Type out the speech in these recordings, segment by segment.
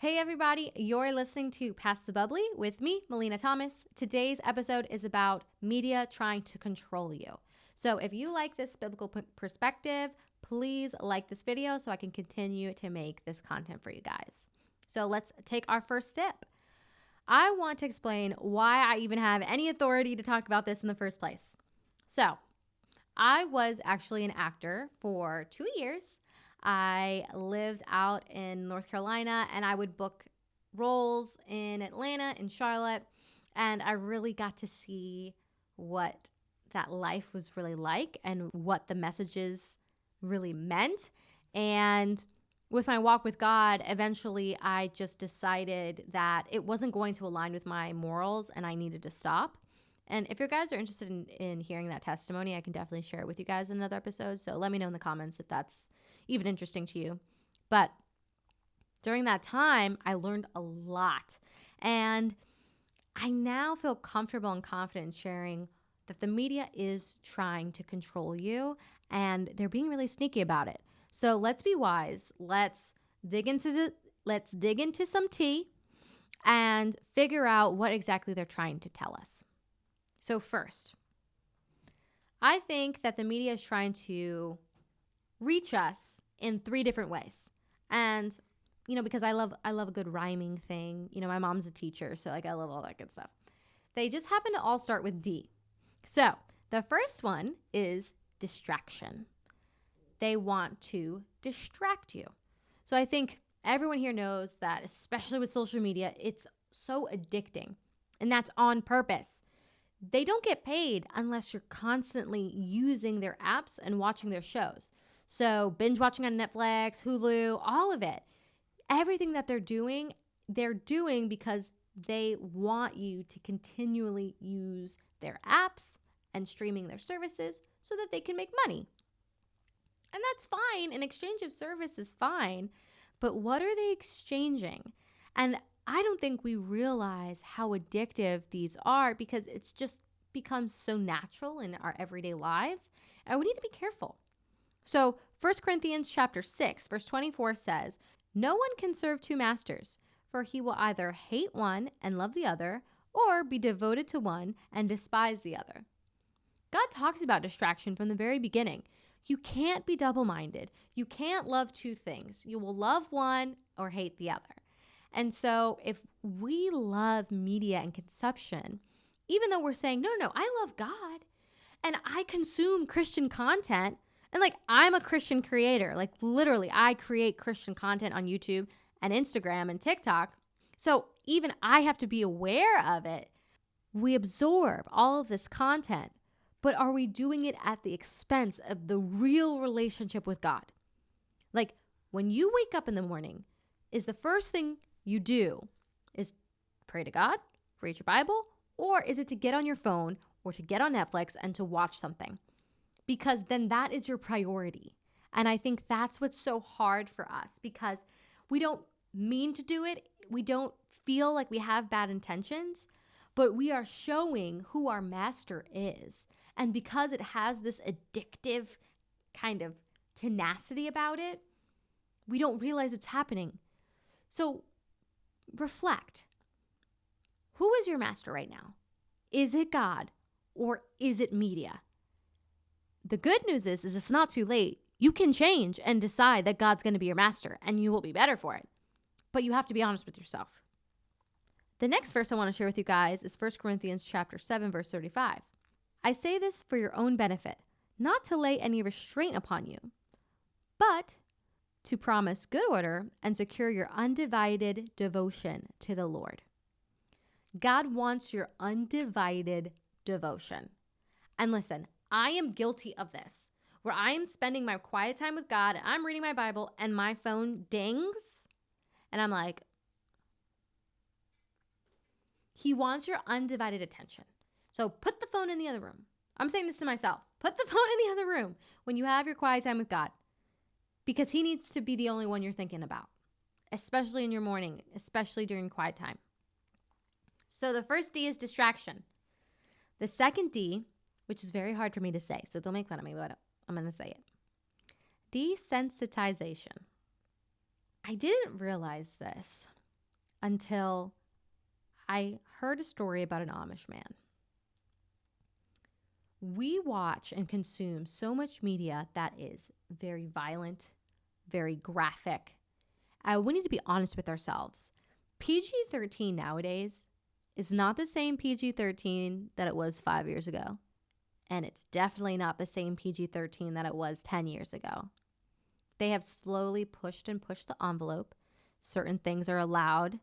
Hey everybody, you're listening to Pass the Bubbly with me, Melina Thomas. Today's episode is about media trying to control you. So if you like this biblical perspective, please like this video so I can continue to make this content for you guys. So let's take our first step. I want to explain why I even have any authority to talk about this in the first place. So I was actually an actor for 2 years. I lived out in North Carolina and I would book roles in Atlanta, in Charlotte, and I really got to see what that life was really like and what the messages really meant. And with my walk with God, eventually I just decided that it wasn't going to align with my morals and I needed to stop. And if you guys are interested in hearing that testimony, I can definitely share it with you guys in another episode. So let me know in the comments if that's even interesting to you. But during that time, I learned a lot. And I now feel comfortable and confident in sharing that the media is trying to control you and they're being really sneaky about it. So let's be wise. Let's dig into some tea and figure out what exactly they're trying to tell us. So first, I think that the media is trying to reach us in 3 different ways. And, because I love a good rhyming thing. My mom's a teacher, so I love all that good stuff. They just happen to all start with D. So the first one is distraction. They want to distract you. So I think everyone here knows that, especially with social media, it's so addicting. And that's on purpose. They don't get paid unless you're constantly using their apps and watching their shows. So binge watching on Netflix, Hulu, all of it. Everything that they're doing because they want you to continually use their apps and streaming their services so that they can make money. And that's fine. An exchange of service is fine. But what are they exchanging? And I don't think we realize how addictive these are because it's just become so natural in our everyday lives. And we need to be careful. So 1 Corinthians chapter 6, verse 24 says, "No one can serve 2 masters, for he will either hate one and love the other, or be devoted to one and despise the other." God talks about distraction from the very beginning. You can't be double-minded. You can't love 2 things. You will love one or hate the other. And so if we love media and consumption, even though we're saying, no, I love God and I consume Christian content, and I'm a Christian creator, literally I create Christian content on YouTube and Instagram and TikTok. So even I have to be aware of it. We absorb all of this content, but are we doing it at the expense of the real relationship with God? When you wake up in the morning, is the first thing you do is pray to God, read your Bible, or is it to get on your phone or to get on Netflix and to watch something? Because then that is your priority. And I think that's what's so hard for us because we don't mean to do it. We don't feel like we have bad intentions, but we are showing who our master is. And because it has this addictive kind of tenacity about it, we don't realize it's happening. So reflect. Who is your master right now? Is it God or is it media? The good news is it's not too late. You can change and decide that God's going to be your master and you will be better for it. But you have to be honest with yourself. The next verse I want to share with you guys is 1 Corinthians chapter 7, verse 35. "I say this for your own benefit, not to lay any restraint upon you, but to promise good order and secure your undivided devotion to the Lord." God wants your undivided devotion. And listen, I am guilty of this, where I am spending my quiet time with God, and I'm reading my Bible, and my phone dings, and I'm like, He wants your undivided attention. So put the phone in the other room. I'm saying this to myself. Put the phone in the other room when you have your quiet time with God, because He needs to be the only one you're thinking about, especially in your morning, especially during quiet time. So the first D is distraction. The second D, which is very hard for me to say, so don't make fun of me, but I'm going to say it. Desensitization. I didn't realize this, until I heard a story about an Amish man. We watch and consume so much media that is very violent, very graphic. We need to be honest with ourselves. PG-13 nowadays is not the same PG-13 that it was 5 years ago. And it's definitely not the same PG-13 that it was 10 years ago. They have slowly pushed the envelope. Certain things are allowed.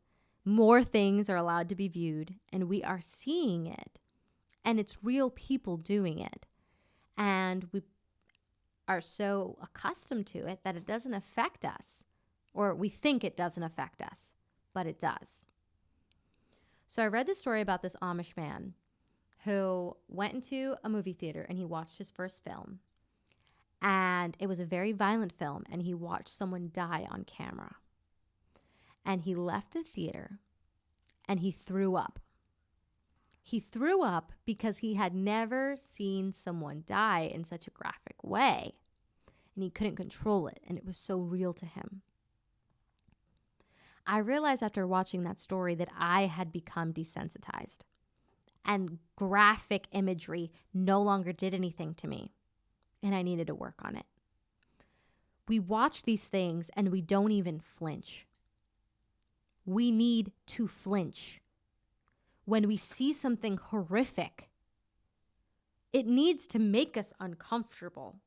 More things are allowed to be viewed. And we are seeing it. And it's real people doing it. And we are so accustomed to it that it doesn't affect us. Or we think it doesn't affect us. But it does. So I read this story about this Amish man who went into a movie theater and he watched his first film. And it was a very violent film, and he watched someone die on camera. And he left the theater and he threw up. He threw up because he had never seen someone die in such a graphic way. And he couldn't control it, and it was so real to him. I realized after watching that story that I had become desensitized. And graphic imagery no longer did anything to me. And I needed to work on it. We watch these things and we don't even flinch. We need to flinch. When we see something horrific, it needs to make us uncomfortable.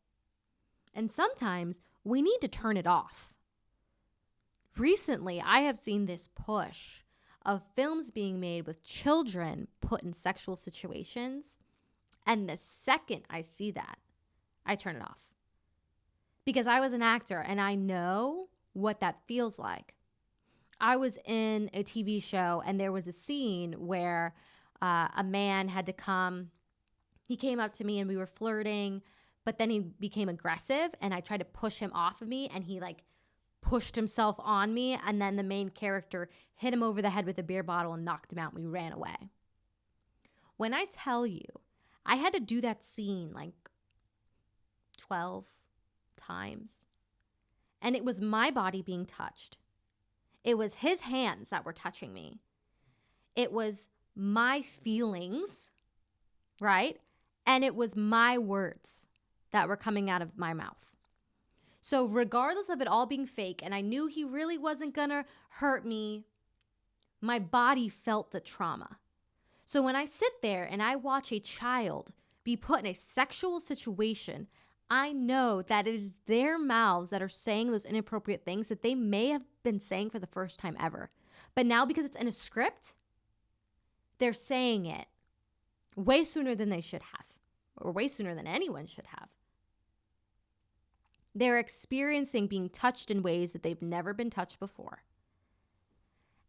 And sometimes we need to turn it off. Recently, I have seen this push of films being made with children put in sexual situations. And the second I see that, I turn it off. Because I was an actor and I know what that feels like. I was in a TV show and there was a scene where a man had to come. He came up to me and we were flirting, but then he became aggressive and I tried to push him off of me and he pushed himself on me, and then the main character hit him over the head with a beer bottle and knocked him out, and we ran away. When I tell you, I had to do that scene 12 times, and it was my body being touched. It was his hands that were touching me. It was my feelings, right? And it was my words that were coming out of my mouth. So regardless of it all being fake, and I knew he really wasn't going to hurt me, my body felt the trauma. So when I sit there and I watch a child be put in a sexual situation, I know that it is their mouths that are saying those inappropriate things that they may have been saying for the first time ever. But now because it's in a script, they're saying it way sooner than they should have, or way sooner than anyone should have. They're experiencing being touched in ways that they've never been touched before.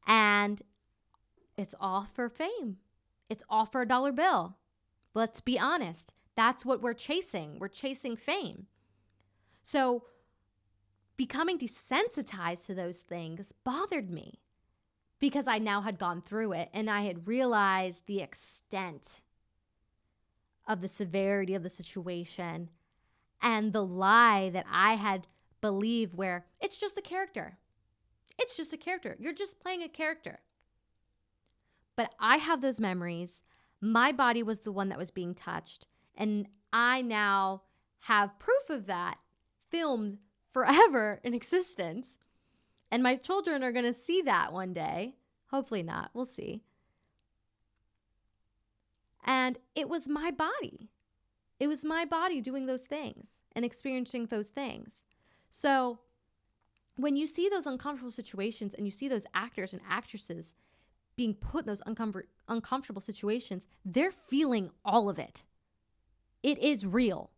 And it's all for fame. It's all for a dollar bill. Let's be honest. That's what we're chasing. We're chasing fame. So becoming desensitized to those things bothered me because I now had gone through it and I had realized the extent of the severity of the situation and the lie that I had believed where it's just a character. It's just a character. You're just playing a character. But I have those memories. My body was the one that was being touched. And I now have proof of that filmed forever in existence. And my children are going to see that one day. Hopefully not. We'll see. And it was my body. It was my body doing those things and experiencing those things. So when you see those uncomfortable situations and you see those actors and actresses being put in those uncomfortable situations, they're feeling all of it. It is real.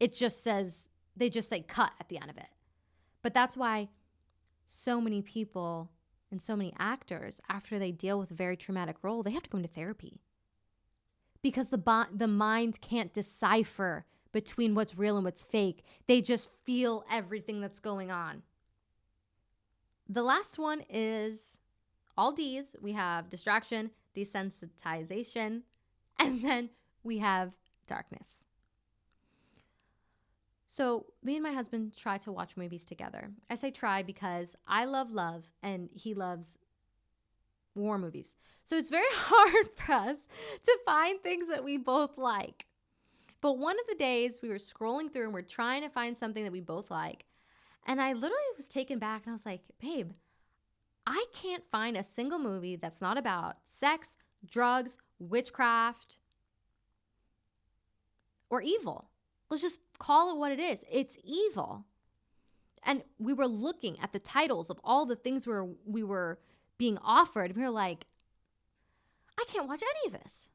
It just says, they just say cut at the end of it. But that's why so many people and so many actors, after they deal with a very traumatic role, they have to go into therapy. Because the mind can't decipher between what's real and what's fake. They just feel everything that's going on. The last one is all D's. We have distraction, desensitization, and then we have darkness. So me and my husband try to watch movies together. I say try because I love love and he loves war movies. So it's very hard for us to find things that we both like. But one of the days we were scrolling through and we're trying to find something that we both like. And I literally was taken back and I was like, babe, I can't find a single movie that's not about sex, drugs, witchcraft, or evil. Let's just call it what it is. It's evil. And we were looking at the titles of all the things we were being offered. We were like, I can't watch any of this.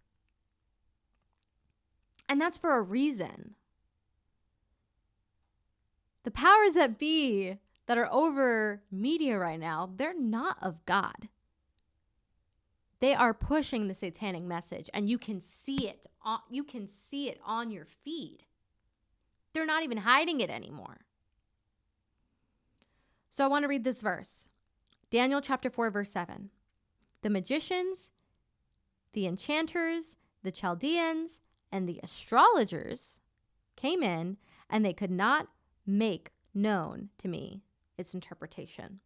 And that's for a reason. The powers that be that are over media right now, they're not of God. They are pushing the satanic message, and you can see it. You can see it on your feed. They're not even hiding it anymore. So I want to read this verse. Daniel chapter 4, verse 7. The magicians, the enchanters, the Chaldeans, and the astrologers came in, and they could not make known to me its interpretation.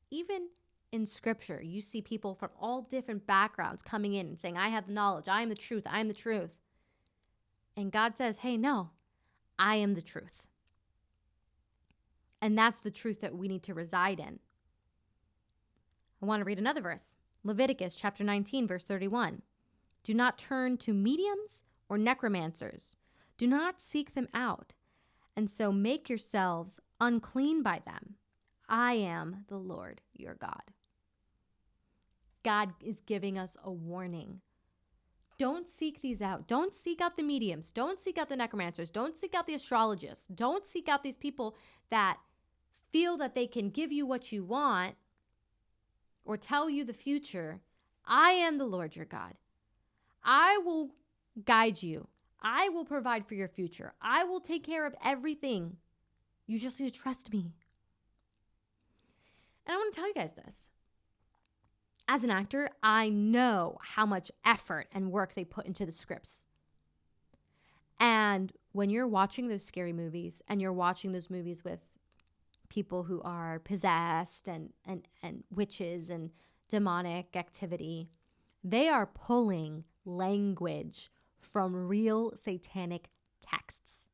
Even in scripture, you see people from all different backgrounds coming in and saying, I have the knowledge, I am the truth, I am the truth. And God says, hey, no, I am the truth. And that's the truth that we need to reside in. I want to read another verse. Leviticus chapter 19, verse 31. Do not turn to mediums or necromancers. Do not seek them out, and so make yourselves unclean by them. I am the Lord your God. God is giving us a warning. Don't seek these out. Don't seek out the mediums. Don't seek out the necromancers. Don't seek out the astrologists. Don't seek out these people that feel that they can give you what you want or tell you the future. I am the Lord your God. I will guide you. I will provide for your future. I will take care of everything. You just need to trust me. And I want to tell you guys this. As an actor, I know how much effort and work they put into the scripts. And when you're watching those scary movies and you're watching those movies with people who are possessed and witches and demonic activity, they are pulling language from real satanic texts.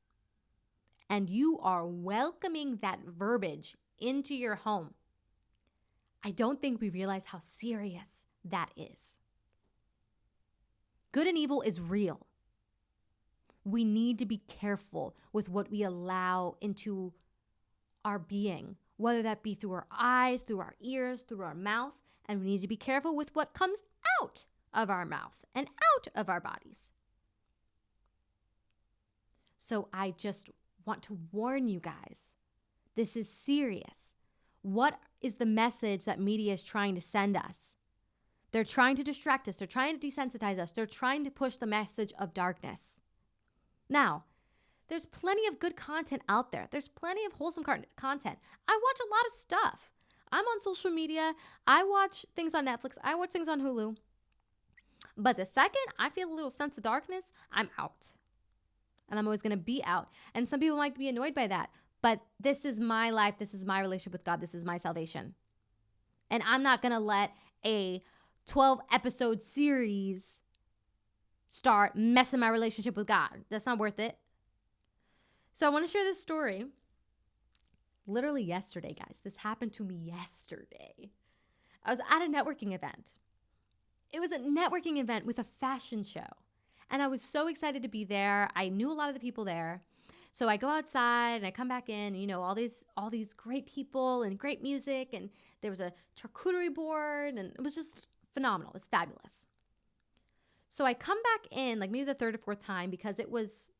And you are welcoming that verbiage into your home. I don't think we realize how serious that is. Good and evil is real. We need to be careful with what we allow into our being, whether that be through our eyes, through our ears, through our mouth, and we need to be careful with what comes out of our mouth and out of our bodies. So I just want to warn you guys, this is serious. What is the message that media is trying to send us? They're trying to distract us. They're trying to desensitize us. They're trying to push the message of darkness. Now, there's plenty of good content out there. There's plenty of wholesome content. I watch a lot of stuff. I'm on social media. I watch things on Netflix. I watch things on Hulu. But the second I feel a little sense of darkness, I'm out. And I'm always going to be out. And some people might be annoyed by that. But this is my life. This is my relationship with God. This is my salvation. And I'm not going to let a 12-episode series start messing my relationship with God. That's not worth it. So I want to share this story. Literally yesterday, guys. This happened to me yesterday. I was at a networking event. It was a networking event with a fashion show. And I was so excited to be there. I knew a lot of the people there. So I go outside and I come back in, all these great people and great music. And there was a charcuterie board and it was just phenomenal. It was fabulous. So I come back in like maybe the third or fourth time because there was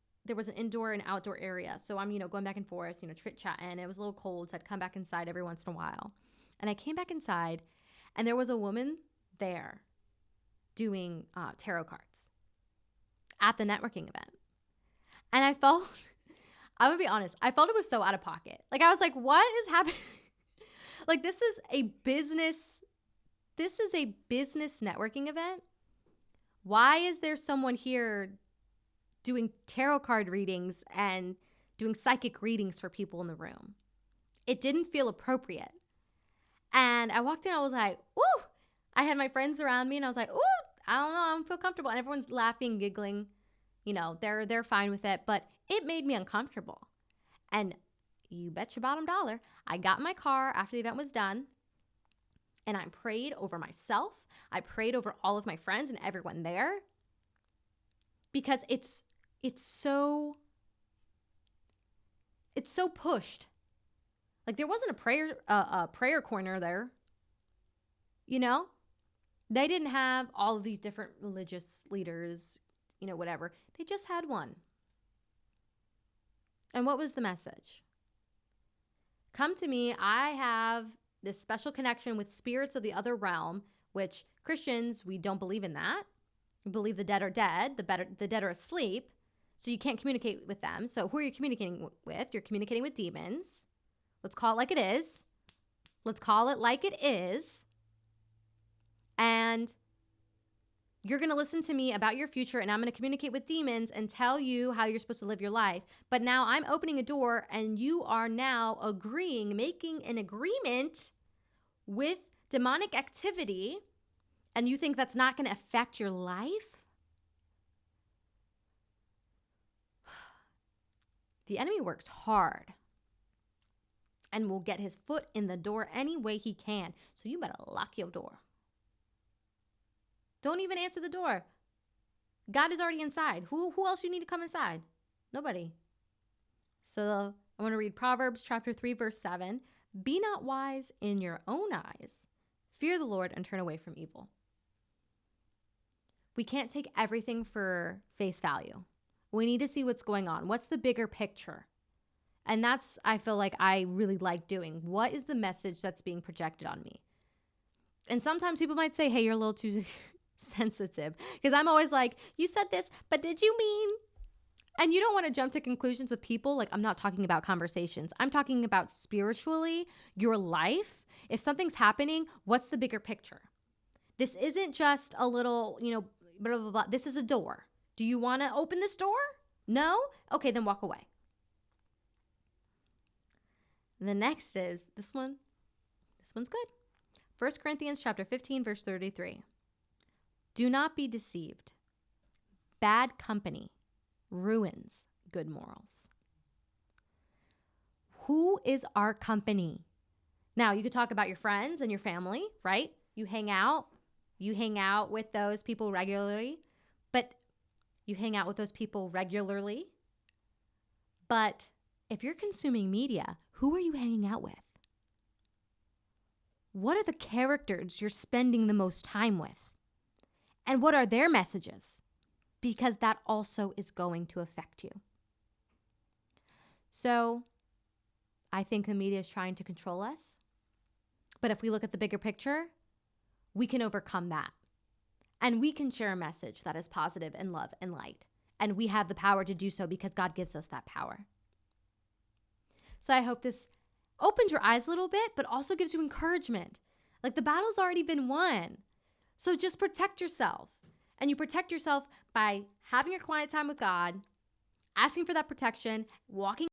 an indoor and outdoor area. So I'm, going back and forth, chit-chatting. It was a little cold, so I'd come back inside every once in a while. And I came back inside and there was a woman there doing tarot cards at the networking event. And I felt... I'm going to be honest. I felt it was so out of pocket. Like, I was like, what is happening? Like, this is a business networking event. Why is there someone here doing tarot card readings and doing psychic readings for people in the room? It didn't feel appropriate. And I walked in, I was like, woo, I had my friends around me and I was like, ooh, I don't know, I don't feel comfortable. And everyone's laughing, giggling. You know, they're fine with it. But it made me uncomfortable. And you bet your bottom dollar, I got in my car after the event was done and I prayed over myself. I prayed over all of my friends and everyone there because it's so pushed. Like there wasn't a prayer corner there. You know? They didn't have all of these different religious leaders, you know, whatever. They just had one. And what was the message? Come to me. I have this special connection with spirits of the other realm, which Christians, we don't believe in that. We believe the dead are dead, the dead are asleep, so you can't communicate with them. So who are you communicating with? You're communicating with demons. Let's call it like it is. Let's call it like it is. And you're going to listen to me about your future, and I'm going to communicate with demons and tell you how you're supposed to live your life. But now I'm opening a door, and you are now making an agreement with demonic activity, and you think that's not going to affect your life? The enemy works hard and will get his foot in the door any way he can. So you better lock your door. Don't even answer the door. God is already inside. Who else you need to come inside? Nobody. So I want to read Proverbs chapter 3, verse 7. Be not wise in your own eyes. Fear the Lord and turn away from evil. We can't take everything for face value. We need to see what's going on. What's the bigger picture? And that's, I feel like I really like doing. What is the message that's being projected on me? And sometimes people might say, hey, you're a little too sensitive. Because I'm always like, you said this, but did you mean? And you don't want to jump to conclusions with people. Like, I'm not talking about conversations. I'm talking about spiritually, your life. If something's happening, what's the bigger picture? This isn't just a little, blah, blah, blah. This is a door. Do you want to open this door? No? Okay, then walk away. The next is this one. This one's good. 1 Corinthians chapter 15, verse 33. Do not be deceived. Bad company ruins good morals. Who is our company? Now, you could talk about your friends and your family, right? You hang out with those people regularly, but if you're consuming media, who are you hanging out with? What are the characters you're spending the most time with? And what are their messages? Because that also is going to affect you. So I think the media is trying to control us. But if we look at the bigger picture, we can overcome that. And we can share a message that is positive and love and light. And we have the power to do so because God gives us that power. So I hope this opens your eyes a little bit, but also gives you encouragement. Like the battle's already been won. So just protect yourself. And you protect yourself by having your quiet time with God, asking for that protection, walking